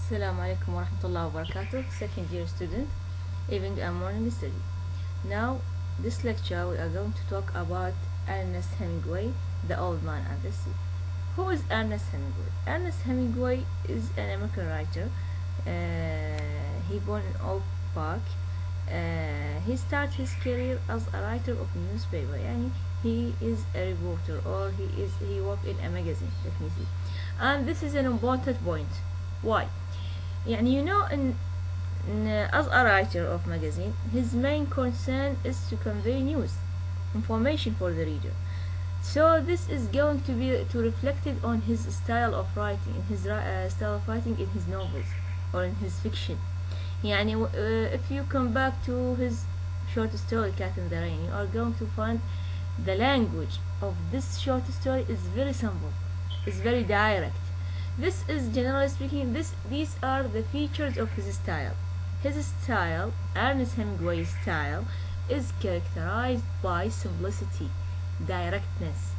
Assalamu alaikum wa rahmatullahi wa barakatuh, second year student, evening and morning study. Now, this lecture we are going to talk about Ernest Hemingway, the old man and the sea. Who is Ernest Hemingway? Ernest Hemingway is an American writer. He born in Oak Park. He started his career as a writer of newspaper. Yani he is a reporter, or he worked in a magazine. Let me see. And this is an important point. Why? As a writer of magazine, his main concern is to convey news, information for the reader. So this is going to be reflected on his style of writing, in his style of writing in his novels or in his fiction. If you come back to his short story Cat in the Rain, you are going to find the language of this short story is very simple, is very direct. This is, generally speaking, these are the features of his style. His style, Ernest Hemingway's style, is characterized by simplicity, directness.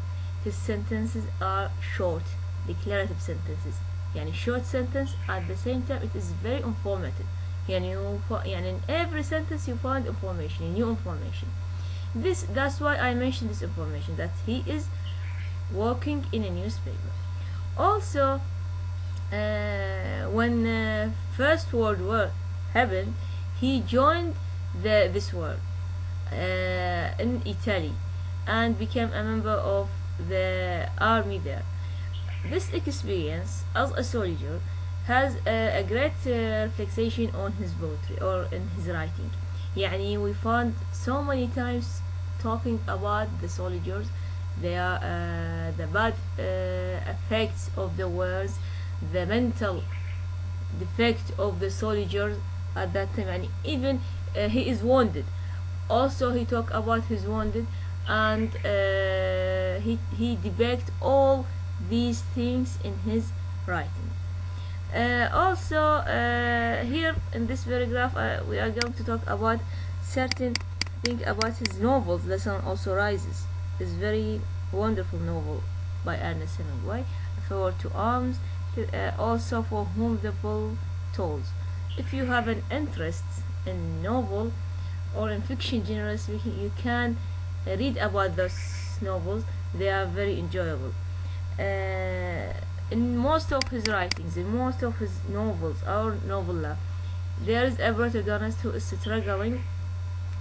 His sentences are short, declarative sentences. Short sentence, at the same time it is very informative. In every sentence you find information, new information. That's why I mentioned this information, that he is working in a newspaper. Also, when First World War happened, he joined this war in Italy and became a member of the army there. This experience as a soldier has a great reflection on his poetry or in his writing. We found so many times talking about the soldiers, the bad effects of the wars, the mental defect of the soldiers at that time, and even he is wounded. Also, he talk about his wounded, and he debates all these things in his writing. Also, here in this paragraph, we are going to talk about certain thing about his novels. The Sun Also Rises is very wonderful novel by Ernest Hemingway. For To Arms, also For Whom the Bell Tolls. If you have an interest in novel or in fiction, generally speaking, you can read about those novels. They are very enjoyable. In most of his writings, in most of his novels or novella, there is a protagonist who is struggling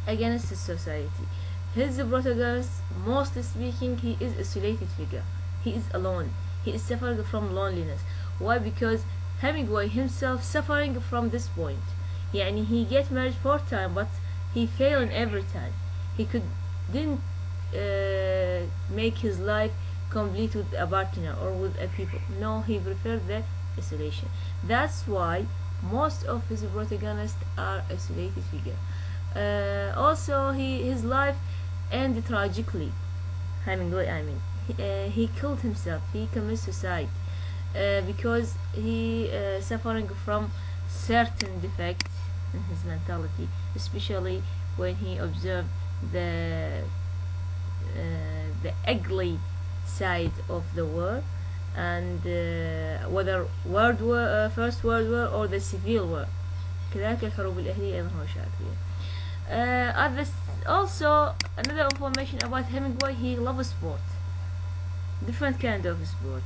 against his society. His protagonist, mostly speaking, he is a isolated figure. He is alone. He is suffering from loneliness. Why? Because Hemingway himself suffering from this point. He get married 4 times, but he failed in every time. He didn't make his life complete with a partner or with a people. No, he preferred the isolation. That's why most of his protagonists are isolated figure. Also, his life ended tragically. Hemingway, he killed himself. He committed suicide because he suffering from certain defects in his mentality, especially when he observed the ugly side of the war, and whether First World War or the Civil War. كذلك الحروب الأهلية أيضا هو شارك فيها. Also, another information about Hemingway, he loves sport, different kind of sport.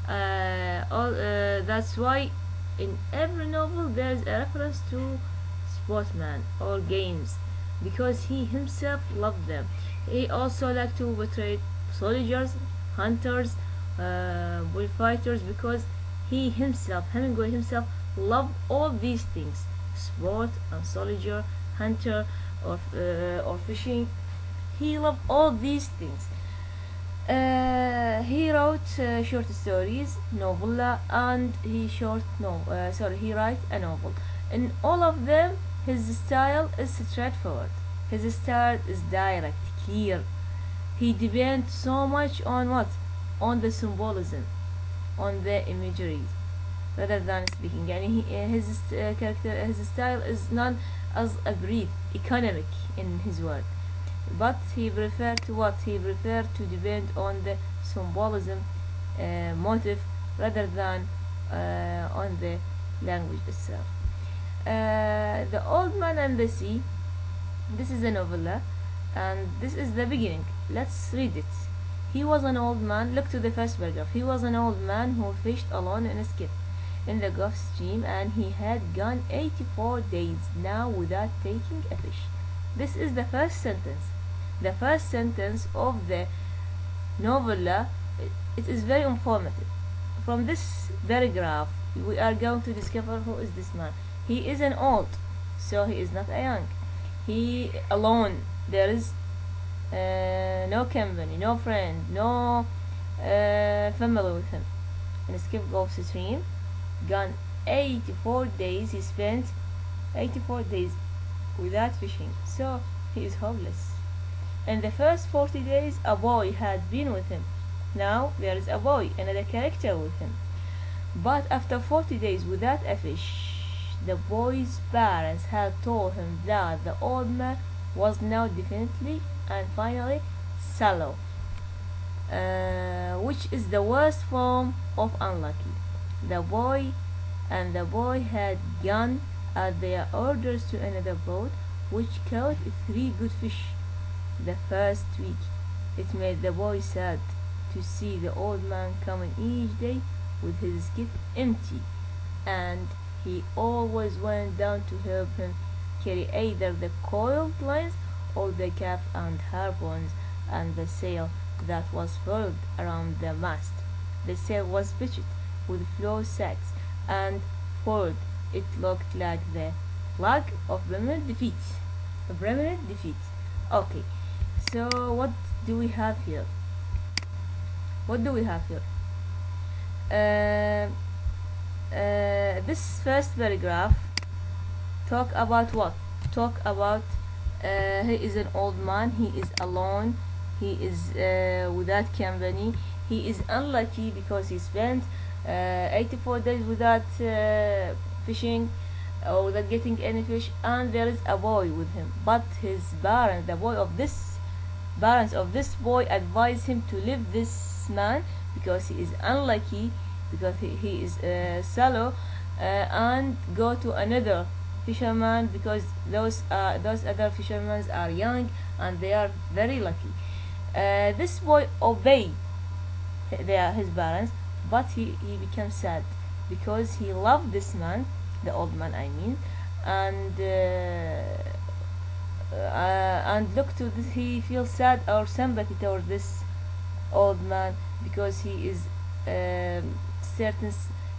That's why in every novel there is a reference to sportsman or games, because he himself loved them. He also liked to portray soldiers, hunters, bullfighters, because Hemingway himself loved all these things: sport and soldier, hunter, or fishing. He loved all these things. He wrote short stories, novella, and he write a novel. In all of them, his style is straightforward. His style is direct, clear. He depends so much on what? On the symbolism, on the imagery, rather than speaking. His style is not as a brief, economic in his word, but he preferred to what? He preferred to depend on the symbolism, motive, rather than on the language itself. The Old Man and the Sea. This is a novella, and this is the beginning. Let's read it. He was an old man. Look to the first paragraph. He was an old man who fished alone in a skiff in the Gulf Stream, and he had gone 84 days now without taking a fish. This is the first sentence. The first sentence of the novella. It is very informative. From this paragraph, we are going to discover who is this man. He is an old, so he is not a young. He alone. There is no company, no friend, no family with him. In a skiff Gulf Stream, gone 84 days. He spent 84 days without fishing, so he is hopeless. In the first 40 days, a boy had been with him. Now there is a boy, another character with him. But after 40 days without a fish, the boy's parents had told him that the old man was now definitely and finally sallow, which is the worst form of unlucky. The boy had gone at their orders to another boat, which caught 3 good fish the first week. It made the boy sad to see the old man coming each day with his skiff empty, and he always went down to help him carry either the coiled lines or the gaff and harpoons and the sail that was furled around the mast. The sail was pitched with flour sacks and furled. It looked like the flag of permanent defeat. A permanent defeat. Okay, so what do we have here? What do we have here? This first paragraph talk about what? Talk about he is an old man, he is alone, he is without company, he is unlucky because he spent 84 days without fishing or without getting any fish, and there is a boy with him. But his parents, parents of this boy advise him to leave this man because he is unlucky, because he is sallow, and go to another fisherman because those other fishermen are young and they are very lucky. This boy obeyed his parents, but he became sad because he loved this man, the old man I mean, and look to this, he feels sad or sympathy toward this old man because he is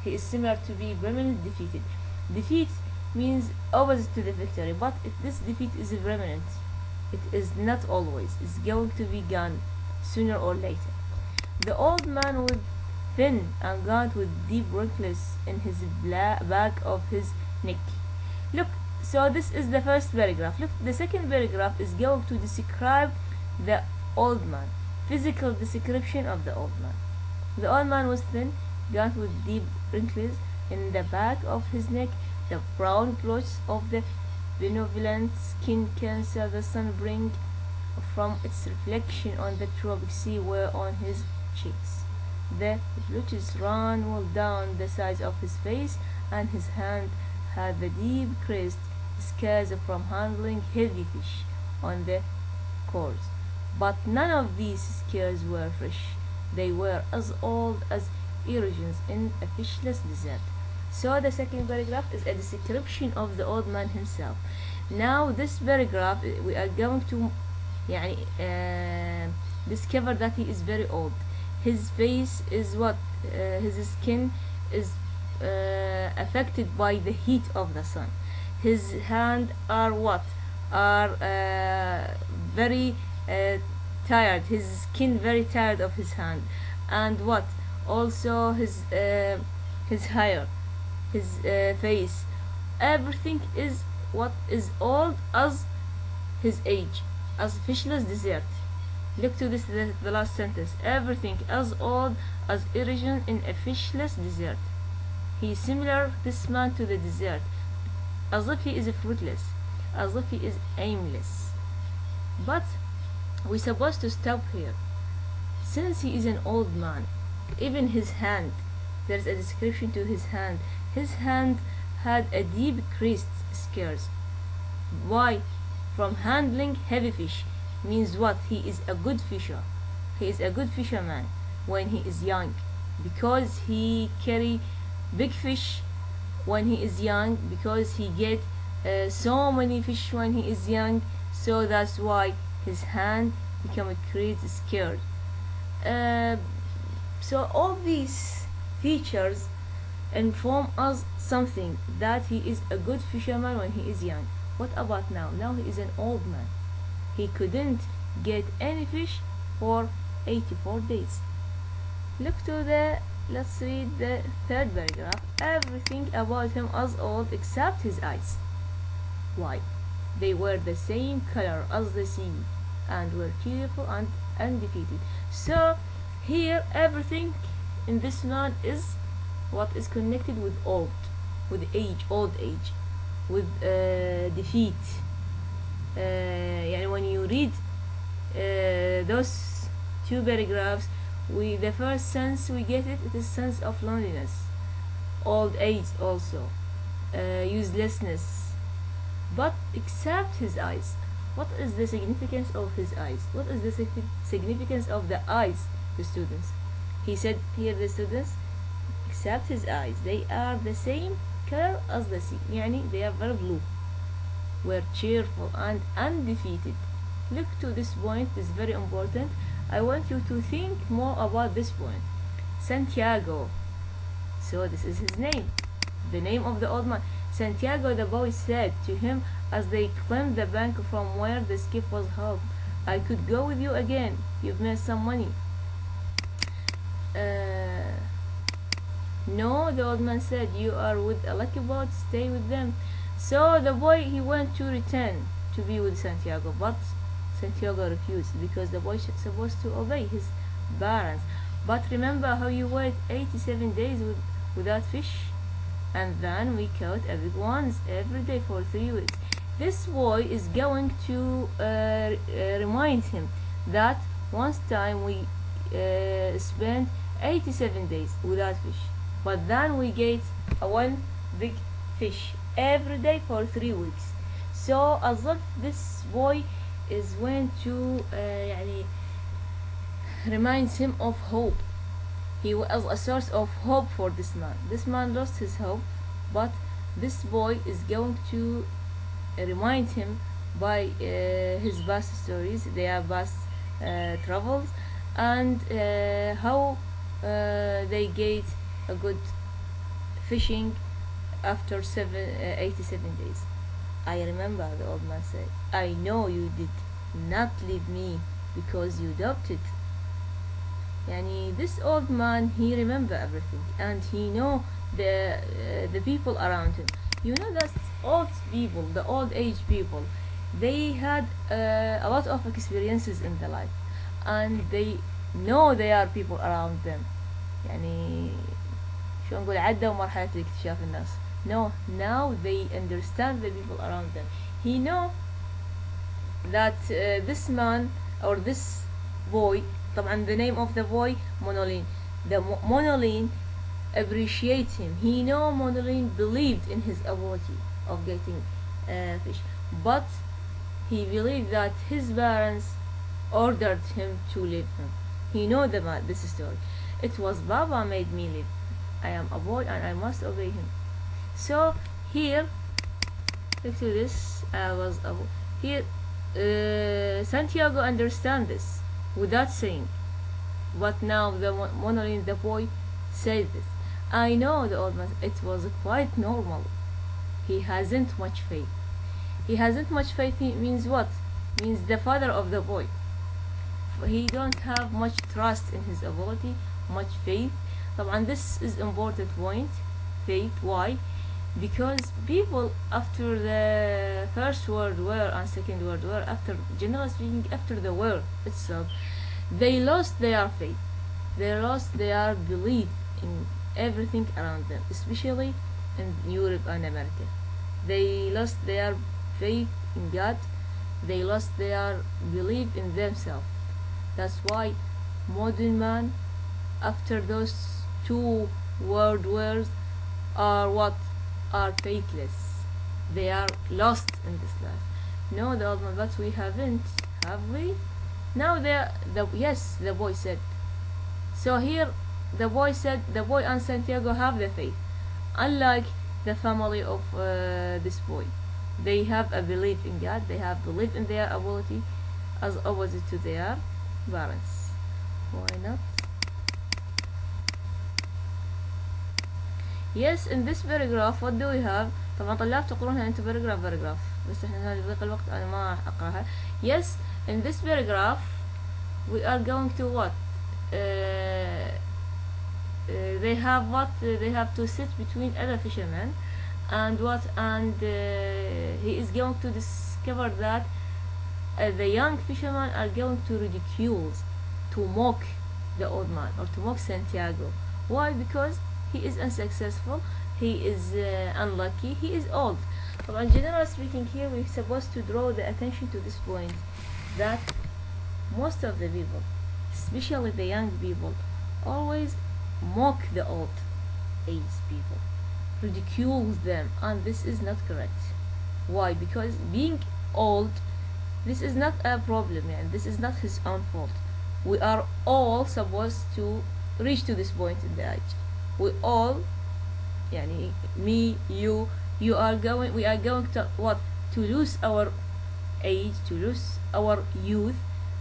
he is similar to be permanently defeated. Defeat means opposite to the victory, but if this defeat is permanent, it is not always. It's going to be gone sooner or later. The old man was thin and gaunt with deep wrinkles in his back of his neck. Look, so this is the first paragraph. Look, the second paragraph is going to describe the old man. Physical description of the old man. The old man was thin, gaunt with deep wrinkles in the back of his neck. The brown blotches of the benevolent skin cancer the sun brings from its reflection on the tropic sea were on his cheeks. The blotches ran well down the sides of his face, and his hand had the deep creased scars from handling heavy fish on the cords. But none of these scars were fresh. They were as old as erosions in a fishless desert. So the second paragraph is a description of the old man himself. Now this paragraph we are going to discover that he is very old. His face is his skin is affected by the heat of the sun. His hands are very tired. His skin very tired of his hand, and also his hair, his face, everything is old as his age, as fishless desert. Look to this, the last sentence. Everything as old as erosion in a fishless desert. He is similar, this man, to the desert, as if he is fruitless, as if he is aimless. But we're supposed to stop here. Since he is an old man, even his hand, there's a description to his hand. His hand had a deep creased scars. Why? From handling heavy fish. Means what? He is a good fisher. He is a good fisherman when he is young, because he carry big fish when he is young, because he get so many fish when he is young. So that's why his hand become creased scared. So all these features inform us something, that he is a good fisherman when he is young. What about now? Now he is an old man. He couldn't get any fish for 84 days. Let's read the third paragraph. Everything about him was old except his eyes. Why? They were the same color as the sea and were cheerful and undefeated. So here everything in this man is what is connected with old age, with defeat. When you read those two paragraphs, the first sense we get it is sense of loneliness, old age also, uselessness. But except his eyes, what is the significance of his eyes? What is the significance of the eyes, the students? He said here, the students, except his eyes, they are the same color as the sea. They are very blue, were cheerful and undefeated. Look to this point, is very important. I want you to think more about this point. Santiago. So this is his name, the name of the old man. Santiago, the boy, said to him as they climbed the bank from where the skiff was hauled, I could go with you again. You've made some money. No, the old man said, you are with a lucky boat, stay with them. So the boy, he went to return to be with Santiago, but Santiago refused, because the boy is supposed to obey his parents. But remember how you wait 87 days without fish? And then we caught a big ones every day for 3 weeks. This boy is going to remind him that once time we spent 87 days without fish, but then we get one big fish every day for 3 weeks. So as if this boy is going to reminds him of hope. He was a source of hope for this man. This man lost his hope, but this boy is going to remind him by his past stories, their past travels, and how they get a good fishing after 87 days. I remember, the old man said, I know you did not leave me because you doubted. This old man, he remember everything, and he know the people around him. That old people, the old age people, they had a lot of experiences in their life, and they know there are people around them. شو نقول، عدوا مرحلة الاكتشاف الناس. No, now they understand the people around them. He know that this man or this boy, طبعا the name of the boy Monolin. The Monolin appreciates him. He know Monolin believed in his ability of getting fish, but he believed that his parents ordered him to leave him. He know this story. It was Baba made me live. I am a boy and I must obey him. So here, look to this. I was a boy. Here, Santiago understand this without saying, but now the Monolin, the boy, said this. I know, the old man. It was quite normal. He hasn't much faith. He hasn't much faith means what? Means the father of the boy. He don't have much trust in his ability, much faith. And this is important point, faith. Why? Because people after the First World War and Second World War, after generally speaking, after the war itself, they lost their faith. They lost their belief in everything around them, especially in Europe and America. They lost their faith in God. They lost their belief in themselves. That's why modern man, after those two world wars, are what? Are faithless. They are lost in this life. No, the old man, but we haven't, have we? Now yes, the boy said. So here the boy said, the boy and Santiago have the faith, unlike the family of this boy. They have a belief in God, they have belief in their ability, as opposite to their parents. Why not? Yes, in this paragraph what do we have? طبعا طلاب تقرونها انتو paragraph بس احنا لضيق الوقت انا ما اقراها. Yes, in this paragraph we are going to what? They have what? They have to sit between other fishermen, and what? And he is going to discover that the young fishermen are going to ridicule, to mock the old man, or to mock Santiago. Why? Because he is unsuccessful, he is unlucky, he is old. But in general speaking, here we're supposed to draw the attention to this point, that most of the people, especially the young people, always mock the old age people, ridicules them, and this is not correct. Why? Because being old, this is not a problem, and this is not his own fault. We are all supposed to reach to this point in the age. We all, yani me, you are going, we are going to what? To lose our age, to lose our youth,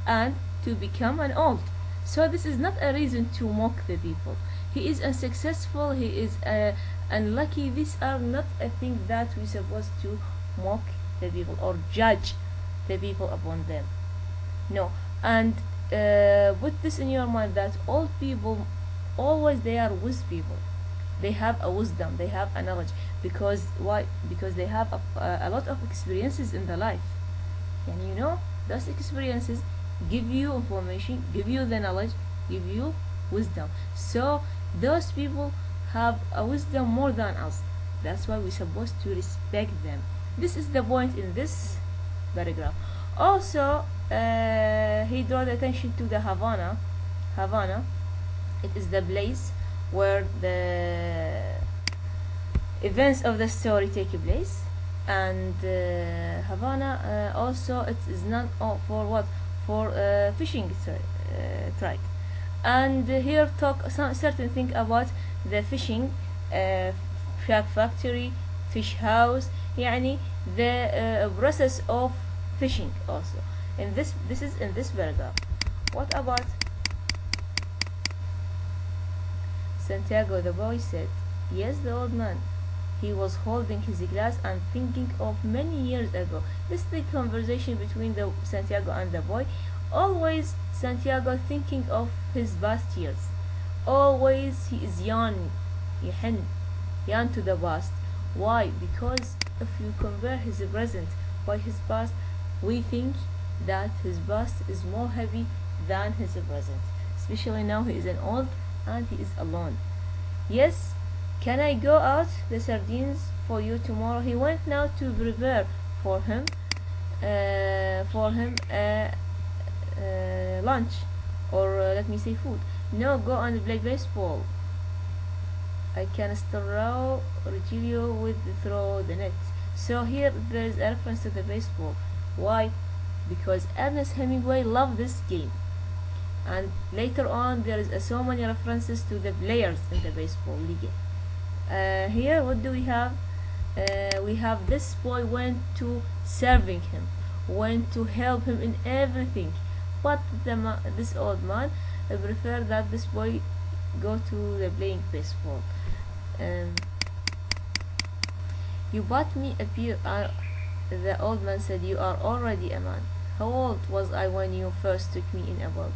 and to become an old. So this is not a reason to mock the people. He is unsuccessful, he is unlucky. These are not a thing that we're supposed to mock the people or judge the people upon them. No. And put this in your mind, that old people always, they are wise people. They have a wisdom, they have a knowledge. Because why? Because they have a lot of experiences in the life, and you know, those experiences give you information, give you the knowledge, give you wisdom. So those people have a wisdom more than us. That's why we're supposed to respect them. This is the point in this paragraph. Also, he draws attention to the Havana. It is the place where the events of the story take place. And Havana also, it is known for what? For fishing trade. And here talk some certain thing about the fishing, shark factory, fish house, يعني the process of fishing also. And this is in this paragraph. What about Santiago? The boy said, yes, the old man. He was holding his glass and thinking of many years ago. This is the conversation between the Santiago and the boy. Always Santiago thinking of his past years. Always he is young to the past. Why? Because if you compare his present by his past, we think that his past is more heavy than his present. Especially now he is an old and he is alone. Yes, can I go out the sardines for you tomorrow? He went now to prepare for him lunch, or let me say food. No, go and play baseball. I can throw Rogelio with throw the net. So here there is a reference to the baseball. Why? Because Ernest Hemingway loved this game, and later on there is so many references to the players in the baseball league. Here what do we have? We have this boy went to serving him, went to help him in everything, but this old man preferred that this boy go to the playing baseball. You bought me a beer. The old man said, you are already a man. How old was I when you first took me in? About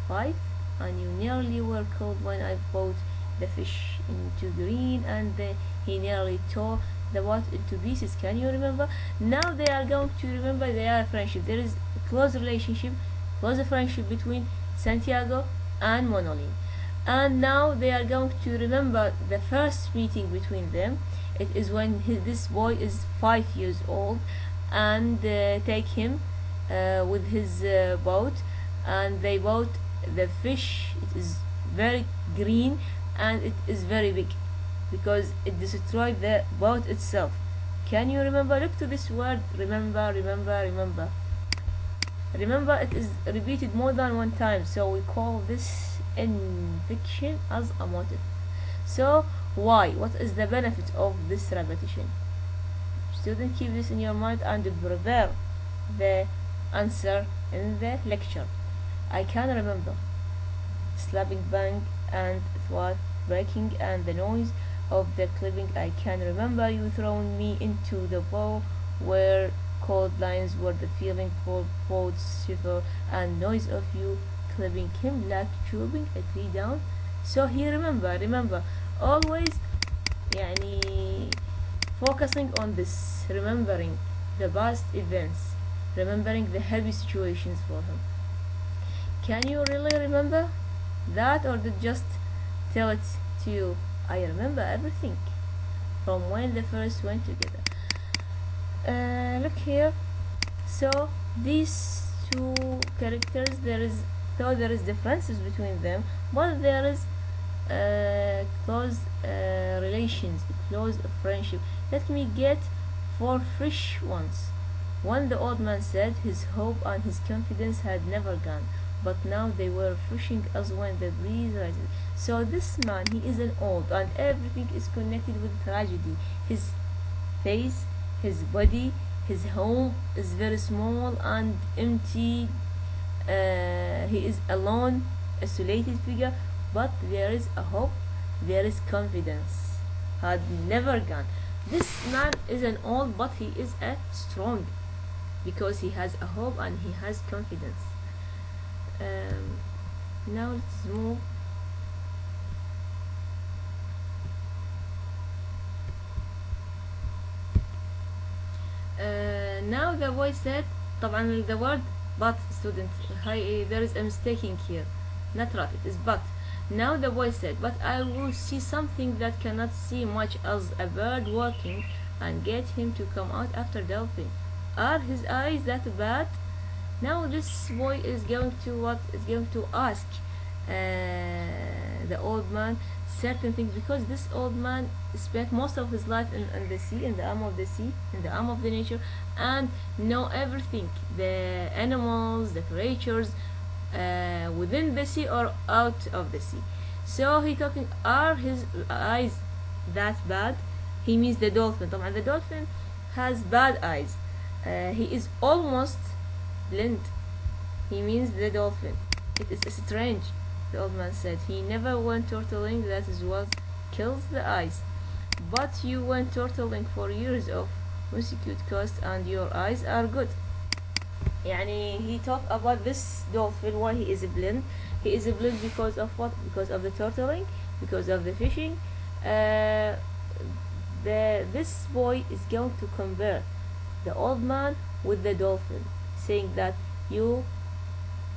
5, and you nearly were killed when I bought the fish into green, and he nearly tore the boat into pieces. Can you remember? Now they are going to remember their friendship. There is a close relationship, close friendship between Santiago and Monolin. And now they are going to remember the first meeting between them. It is when this boy is 5 years old, and take him with his boat, and they bought the fish. It is very green and it is very big. because it destroyed the boat itself. Can you remember? Look to this word, remember, remember, remember. Remember, it is repeated more than one time, so we call this invention as a motive. So why? What is the benefit of this repetition? Student, keep this in your mind and prepare the answer in the lecture. I can remember slapping bang and thwart breaking and the noise of the clipping. I can remember you throwing me into the bow where cold lines were the feeling for boats shiver and noise of you clipping him like chopping a tree down. So here remember always يعني focusing on this, remembering the past events, remembering the happy situations for him. Can you really remember that, or did just tell it to you? I remember everything from when the first went together. Look here. So these two characters, there is differences between them, but there is close relations, close friendship. Let me get four fresh ones. When the old man said his hope and his confidence had never gone, but now they were refreshing as when the breeze rises. So this man, he is an old, and everything is connected with tragedy. His face, his body, his home is very small and empty. He is alone, isolated figure, but there is a hope, there is confidence, had never gone. This man is an old, but he is a strong, because he has a hope and he has confidence. Now let's move. Now the boy said, طبعا the word but, student, there is a mistaking here, not right, it is but. Now the boy said, but I will see something that cannot see much as a bird walking and get him to come out after dolphin. Are his eyes that bad? Now this boy is going to ask the old man certain things, because this old man spent most of his life in the sea, in the arm of the sea, in the arm of the nature, and know everything, the animals, the creatures within the sea or out of the sea. So he talking, are his eyes that bad? He means the dolphin. طبعا the dolphin has bad eyes. He is almost blind. He means the dolphin. It is strange, the old man said. He never went turtling, that is what kills the eyes. But you went turtling for years of Musicute coast and your eyes are good. يعني he talked about this dolphin, why he is blind. He is blind because of what? Because of the turtling, because of the fishing. This boy is going to compare the old man with the dolphin, saying that you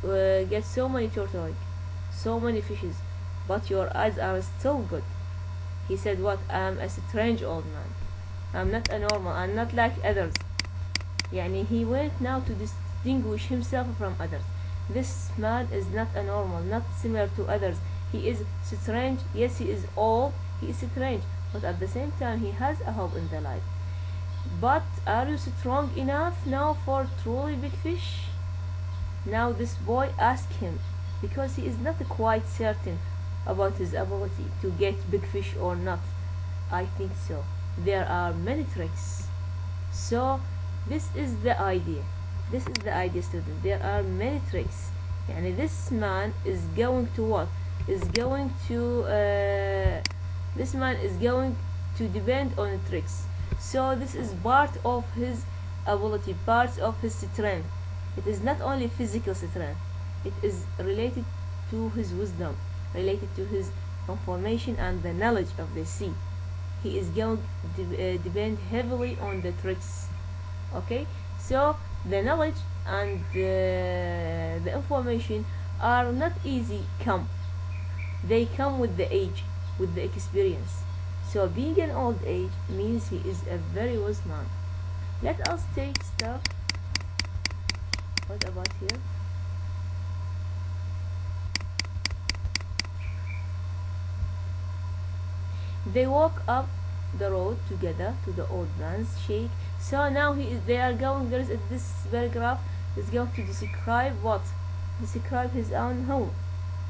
get so many turtling, so many fishes, but your eyes are still good. He said, what? I'm a strange old man. I'm not a normal. I'm not like others. يعني he went now to distinguish himself from others. This man is not a normal, not similar to others. He is strange. Yes, he is old. He is strange, but at the same time he has a hope in the life. But are you strong enough now for truly big fish? Now this boy asked him, because he is not quite certain about his ability to get big fish or not. I think so. There are many tricks. So this is the idea. This is the idea, student. There are many tricks. يعني this man is going to what? Is going to this man is going to depend on tricks. So this is part of his ability, part of his strength. It is not only physical strength. It is related to his wisdom, related to his information and the knowledge of the sea. He is going to depend heavily on the tricks. Okay, so the knowledge and the information are not easy come. They come with the age, with the experience. So being an old age means he is a very wise man. Let us take stuff. What about here? They walk up the road together to the old man's sheikh. So now they are going, this paragraph is going to describe what? Describe his own home,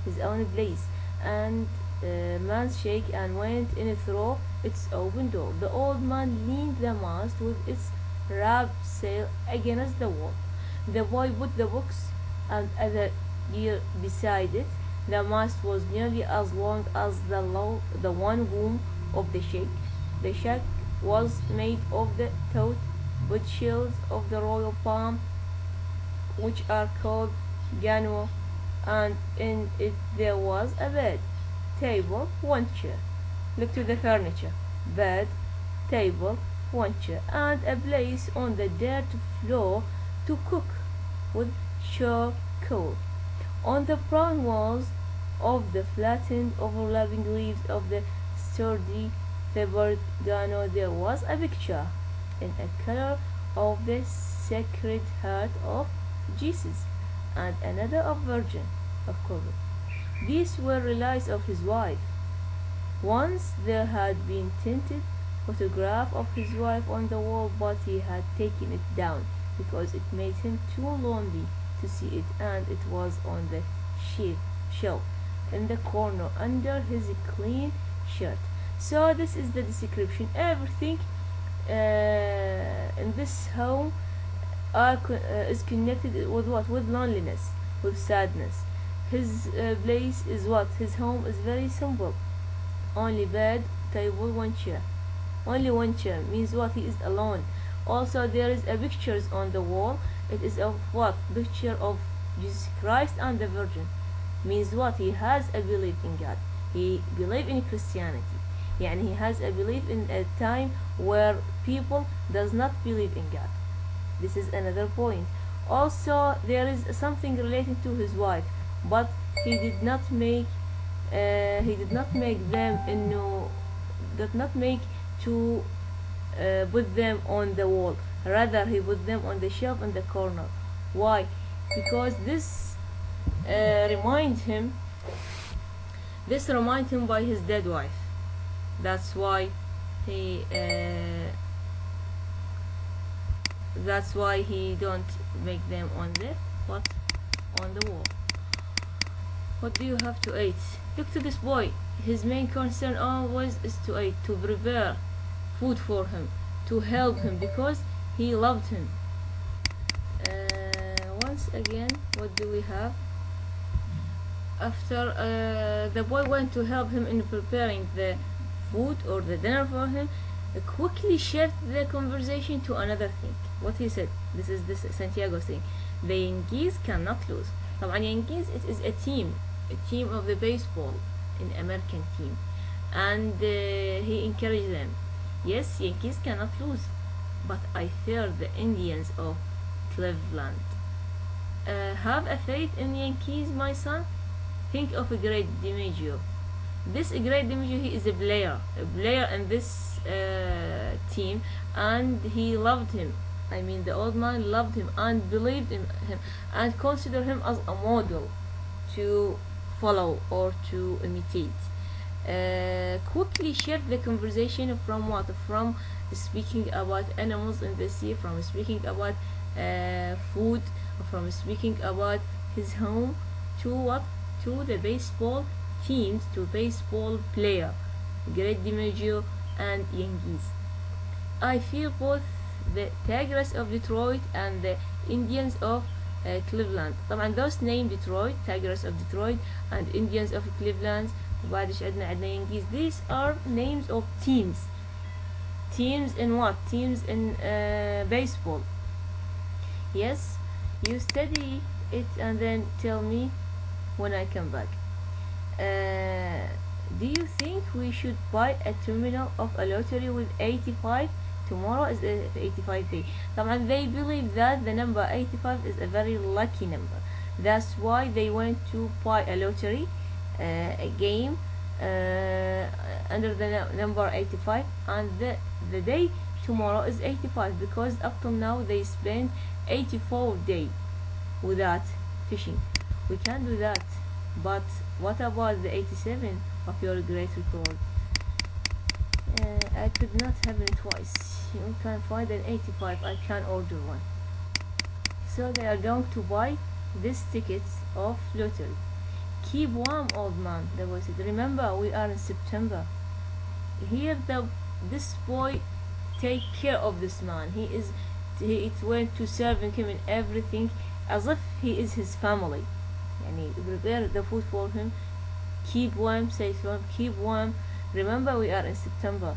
his own place, and man's sheikh, and went in through its open door. The old man leaned the mast with its wrapped sail against the wall. The boy put the books and other gear beside it. The mast was nearly as long as the one room of the sheikh. The shack was made of the tough wood shields of the royal palm, which are called gano, and in it there was a bed, table, one chair. Look to the furniture. Bed, table, one chair, and a place on the dirt floor to cook with charcoal. On the brown walls of the flattened overlapping leaves of the sturdy fibered gano there was a picture in a color of the Sacred Heart of Jesus, and another of Virgin of course. These were relics of his wife. Once there had been tinted photograph of his wife on the wall, but he had taken it down because it made him too lonely to see it, and it was on the shelf in the corner under his clean shirt. So this is the description. Everything in this home is connected with what? With loneliness, with sadness. His place is what? His home is very simple. Only bed, table, one chair. Only one chair means what? He is alone. Also there is a pictures on the wall. It is of what? Picture of Jesus Christ and the Virgin. Means what? He has a belief in God. He believe in Christianity. Yani he has a belief in a time where people does not believe in God. This is another point. Also there is something related to his wife, but he did not make them did not make to put them on the wall. Rather he put them on the shelf in the corner. Why? Because this remind him by his dead wife. That's why he don't make them on the wall. What do you have to eat? Look to this boy. His main concern always is to eat, to prepare food for him, to help him because he loved him. Once again, what do we have? After the boy went to help him in preparing the food or the dinner for him, quickly shifted the conversation to another thing. What he said, this is Santiago thing. The Yankees cannot lose. طبعا Yankees, it is a team of the baseball, an American team, and he encouraged them. Yes, Yankees cannot lose, but I fear the Indians of Cleveland. Have a faith in Yankees, my son. Think of a great DiMaggio. This great DiMaggio, he is a player in this team, and he loved him. I mean, the old man loved him and believed in him and considered him as a model to follow or to imitate. Quickly shift the conversation from what? From speaking about animals in the sea, from speaking about food, from speaking about his home, to what? To the baseball teams, to baseball player, Great DiMaggio and Yankees. I feel both the Tigers of Detroit and the Indians of Cleveland. طبعا those name Detroit, Tigers of Detroit and Indians of Cleveland. وبعدش عندنا Yankees. These are names of teams. Teams in what? Teams in baseball. Yes, you study it and then tell me when I come back. Do you think we should buy a terminal of a lottery with 85? Tomorrow is the 85 day. طبعا they believe that the number 85 is a very lucky number. That's why they went to buy a lottery, a game under the number 85, and the day tomorrow is 85 because up till now they spent 84 days without fishing. We can do that, but what about the 87 of your great record? I could not happen twice. You can find an 85. I can order one. So they are going to buy these tickets of lottery. Keep warm, old man, the boy said. Remember, we are in September. Here this boy take care of this man. He went to serving him in everything as if he is his family. Yani prepare the food for him. Keep warm, say to him, keep warm. Remember, we are in September.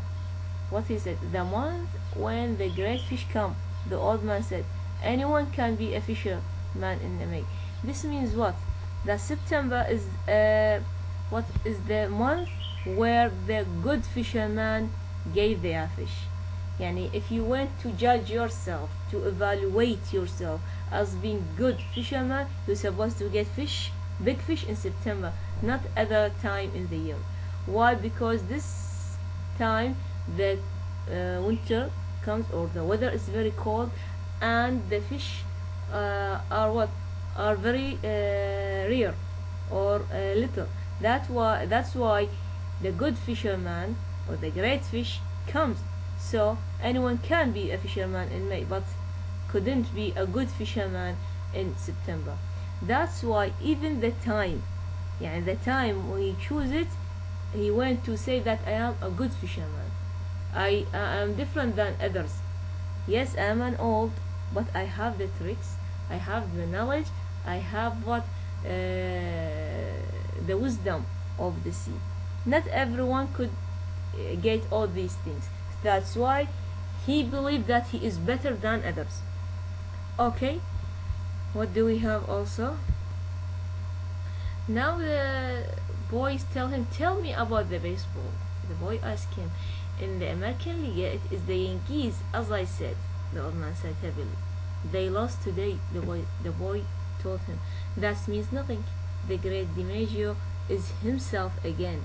What he said, the month when the great fish come. The old man said, anyone can be a fisherman in the May. This means what? That September is what is the month where the good fisherman gave their fish. Yani if you went to judge yourself, to evaluate yourself as being good fisherman, you're supposed to get fish, big fish in September, not other time in the year. Why? Because this time the winter comes, or the weather is very cold, and the fish are very rare or little. That's why the good fisherman or the great fish comes. So anyone can be a fisherman in May, but couldn't be a good fisherman in September. That's why even the time, the time we choose it, he went to say that I am a good fisherman. I am different than others. Yes, I am an old, but I have the tricks, I have the knowledge, I have the wisdom of the sea. Not everyone could get all these things. That's why he believed that he is better than others. Okay, what do we have also? Now the boys tell him, tell me about the baseball. The boy asked him, in the American League, it is the Yankees, as I said. The old man said heavily. They lost today, the boy told him. That means nothing. The great DiMaggio is himself again.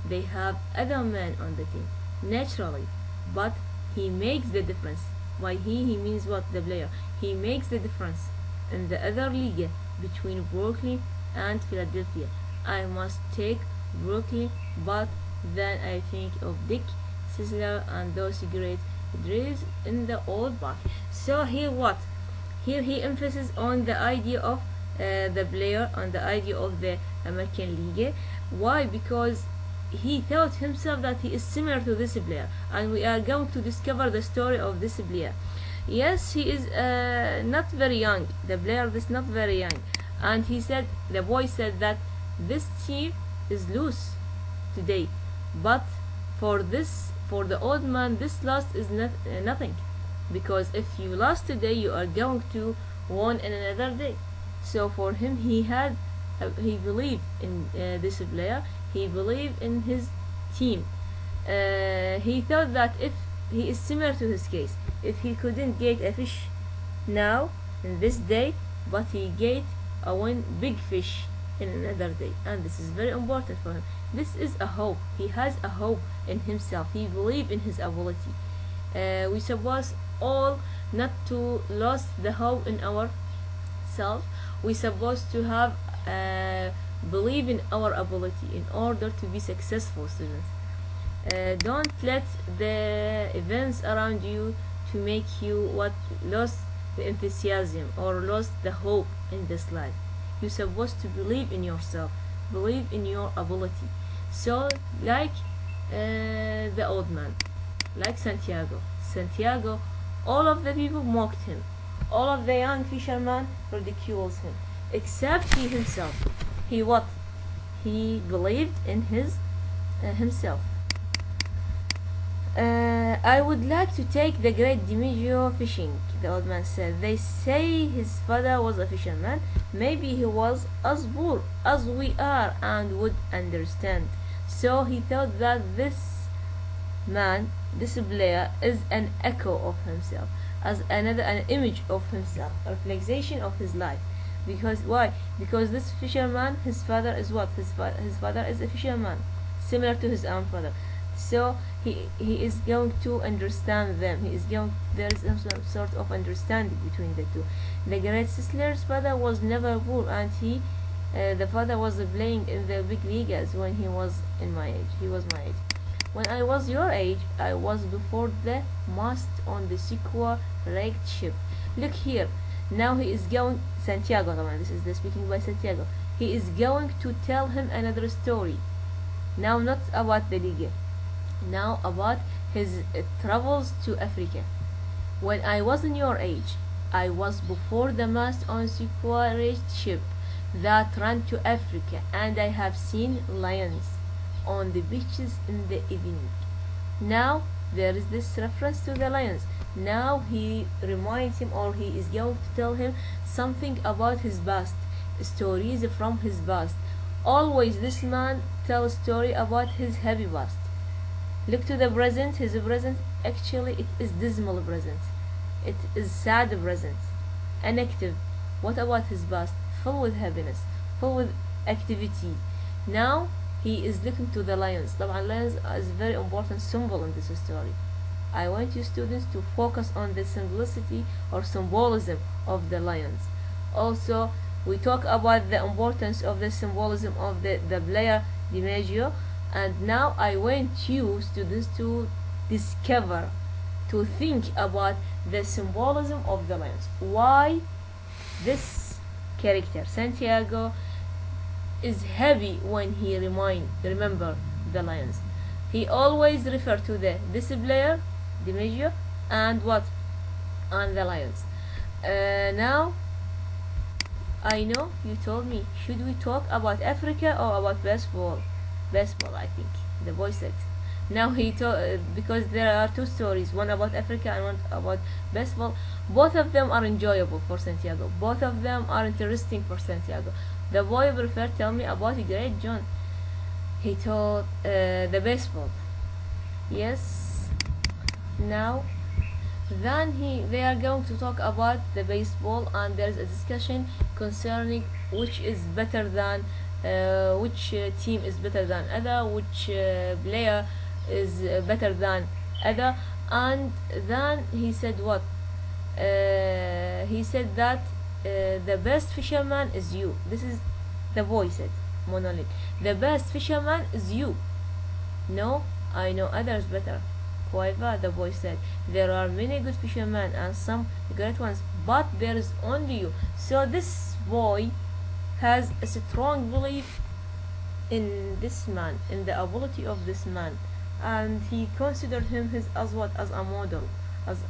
They have other men on the team, naturally, but he makes the difference. By he means what? The player. He makes the difference in the other league between Brooklyn and Philadelphia. I must take Brooklyn, but then I think of Dick Sisler and those great dreams in the old park. So here what? Here he emphasizes on the idea of the player, on the idea of the American League. Why? Because he thought himself that he is similar to this player, and we are going to discover the story of this player. Yes, he is not very young. The player is not very young, and he said, the boy said that this team is loose today, but for the old man, this loss is not nothing, because if you lost today, you are going to win in another day. So for him, he believed in this player. He believed in his team. He thought that if he is similar to his case, if he couldn't get a fish now in this day, but he get a one big fish in another day, and this is very important for him. This is a hope. He has a hope in himself. He believes in his ability. We suppose all not to lose the hope in ourselves. We supposed to have believe in our ability in order to be successful students. Don't let the events around you to make you lost the enthusiasm or lost the hope in this life. You're supposed to believe in yourself, believe in your ability. So like the old man, like Santiago, all of the people mocked him. All of the young fishermen ridiculed him, except he himself. He what? He believed in himself. I would like to take the great DiMaggio fishing, the old man said. They say his father was a fisherman. Maybe he was as poor as we are and would understand. So he thought that this man, this player, is an echo of himself, as an image of himself, a reflection of his life. Because why? Because this fisherman, his father is what? His father is a fisherman, similar to his own father. So he is going to understand them. There is some sort of understanding between the two. The great Sisler's father was never poor, and the father was playing in the big leagues when he was in my age. He was my age. When I was your age, I was before the mast on the sequoia wrecked ship. Look here. Now he is going Santiago طبعا. This is the speaking by Santiago. He is going to tell him another story. Now not about the Liga. Now about his travels to Africa. When I was in your age, I was before the mast on sequoia wrecked ship that ran to Africa, and I have seen lions on the beaches in the evening. Now there is this reference to the lions. Now he reminds him, or he is going to tell him something about his past, stories from his past. Always this man tells story about his happy past. Look to the present. His present, actually it is dismal present, it is sad present, inactive. What about his past? Full with happiness, full with activity. Now he is looking to the lions. طبعا lions is very important symbol in this story. I want you students to focus on the simplicity or symbolism of the lions. Also, we talk about the importance of the symbolism of the player DiMaggio, and now I want you students to discover, to think about the symbolism of the lions. Why this character Santiago is happy when he remember the lions. He always refer to this player DiMaggio and what, and the lions. Now I know you told me, should we talk about Africa or about baseball? Baseball, I think the boy said. Now he told, because there are two stories, one about Africa and one about baseball. Both of them are enjoyable for Santiago. Both of them are interesting for Santiago. The boy preferred tell me about Great John. He told the baseball. Yes. Now then they are going to talk about the baseball, and there is a discussion concerning which is better than which team is better than other, which player is better than other. And then he said what, he said that the best fisherman is you. This is the boy said, monologue. The best fisherman is you. No, I know others better. However, the boy said, there are many good fishermen and some great ones, but there is only you. So this boy has a strong belief in this man, in the ability of this man, and he considered him as what, as a model, as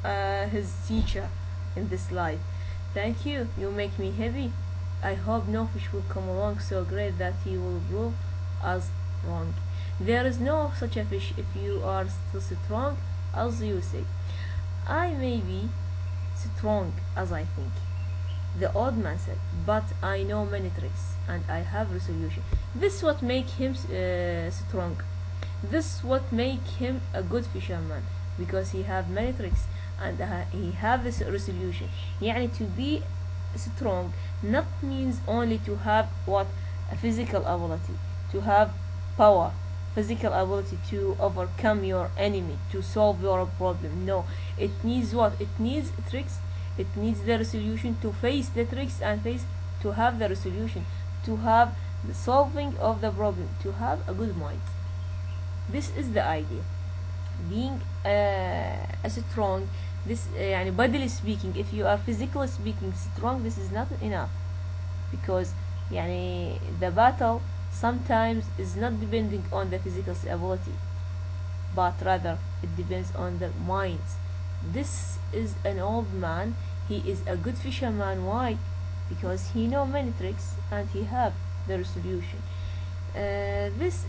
his teacher in this life. Thank you, you make me happy. I hope no fish will come along so great that he will prove us wrong. There is no such a fish if you are still strong as you say. I may be strong as I think, the old man said, but I know many tricks and I have resolution. This what make him strong. This what make him a good fisherman, because he have many tricks and he have this resolution. يعني to be strong not means only to have what, a physical ability, to have power, physical ability to overcome your enemy, to solve your problem. No, it needs what, it needs tricks, it needs the resolution to face the tricks and to have the resolution, to have the solving of the problem, to have a good mind. This is the idea. Being strong, this يعني bodily speaking, if you are physically speaking strong, this is not enough, because يعني the battle sometimes is not depending on the physical ability, but rather it depends on the minds. This is an old man. He is a good fisherman. Why? Because he know many tricks and he have the resolution. This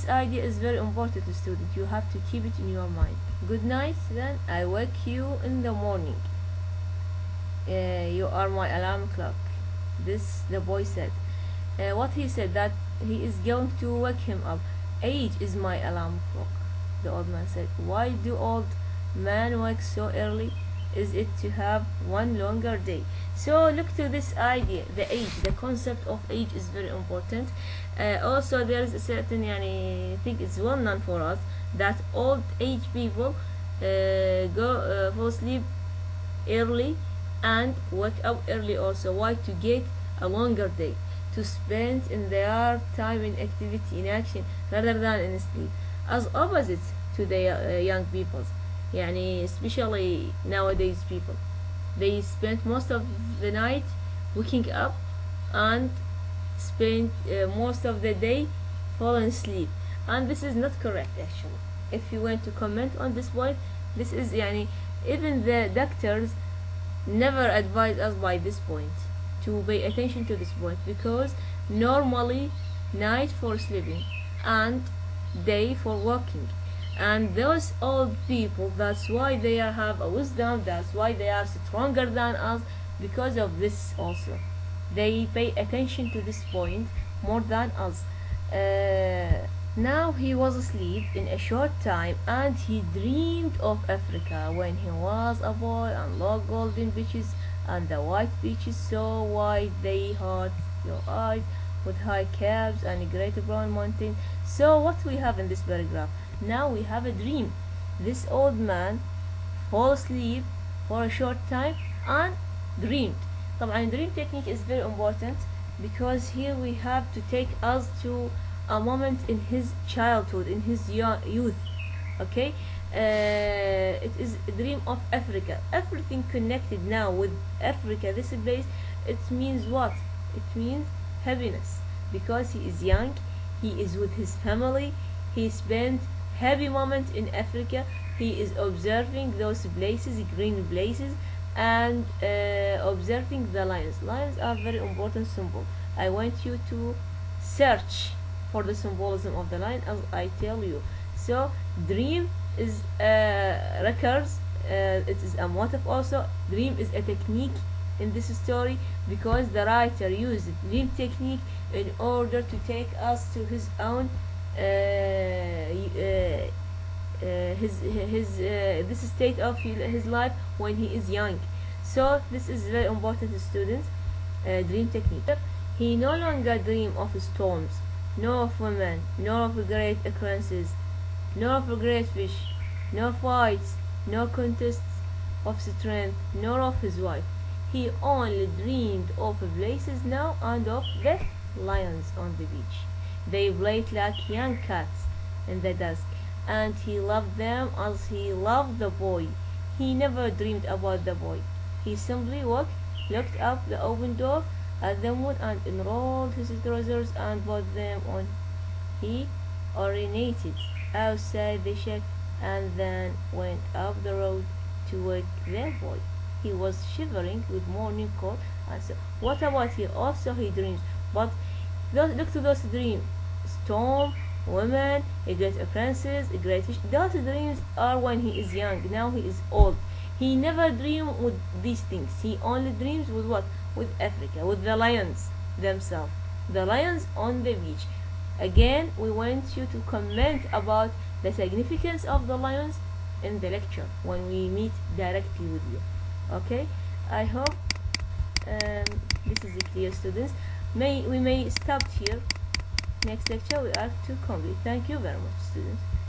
idea is very important to students. You have to keep it in your mind. Good night. Then I wake you in the morning. You are my alarm clock. This the boy said. What he said, that he is going to wake him up. Age is my alarm clock. The old man said. Why do old men wake so early? Is it to have one longer day? So look to this idea, the age, the concept of age is very important. Also there is a certain I think it's well known for us that old age people fall asleep early and wake up early also. Why? To get a longer day, to spend in their time in activity, in action, rather than in sleep. As opposite, to the young people. يعني especially nowadays people, they spend most of the night waking up and spend most of the day falling asleep, and this is not correct actually. If you want to comment on this point, this is يعني even the doctors never advise us by this point to pay attention to this point, because normally night for sleeping and day for working, and those old people, that's why they have a wisdom, that's why they are stronger than us, because of this also. They pay attention to this point more than us. Now he was asleep in a short time, and he dreamed of Africa when he was a boy, and low golden beaches and the white beaches so wide they hurt your eyes, with high caps and a great brown mountain. So what we have in this paragraph? Now we have a dream. This old man fall asleep for a short time and dreamed. طبعا dream technique is very important, because here we have to take us to a moment in his childhood, in his youth. Okay, it is a dream of Africa. Everything connected now with Africa, this place, it means what? It means happiness, because he is young, he is with his family, he spent happy moments in Africa, he is observing those places, green places, and observing the lions. Lions are very important symbol. I want you to search for the symbolism of the lion as I tell you. So dream is records, it is a motive also. Dream is a technique in this story, because the writer used dream technique in order to take us to his own this state of his life when he is young. So this is very important, students. Dream technique. He no longer dream of storms, nor of women, nor of great occurrences, nor of great fish, no fights, no contests of strength, nor of his wife. He only dreamed of places now, and of the lions on the beach. They played like young cats in the dusk, and he loved them as he loved the boy. He never dreamed about the boy. He simply looked up the open door at the moon, and unrolled his trousers and put them on. He urinated outside the shack, and then went up the road to wake the boy. He was shivering with morning cold, and so what about he? Also he dreams, but look to those dreams: storm, women, a great occurrences, a great fish. Those dreams are when he is young. Now he is old. He never dreams with these things. He only dreams with what? With Africa, with the lions themselves, the lions on the beach. Again, we want you to comment about the significance of the lions in the lecture when we meet directly with you. Okay, I hope this is clear, students. We may stop here. Next lecture we are to complete. Thank you very much, students.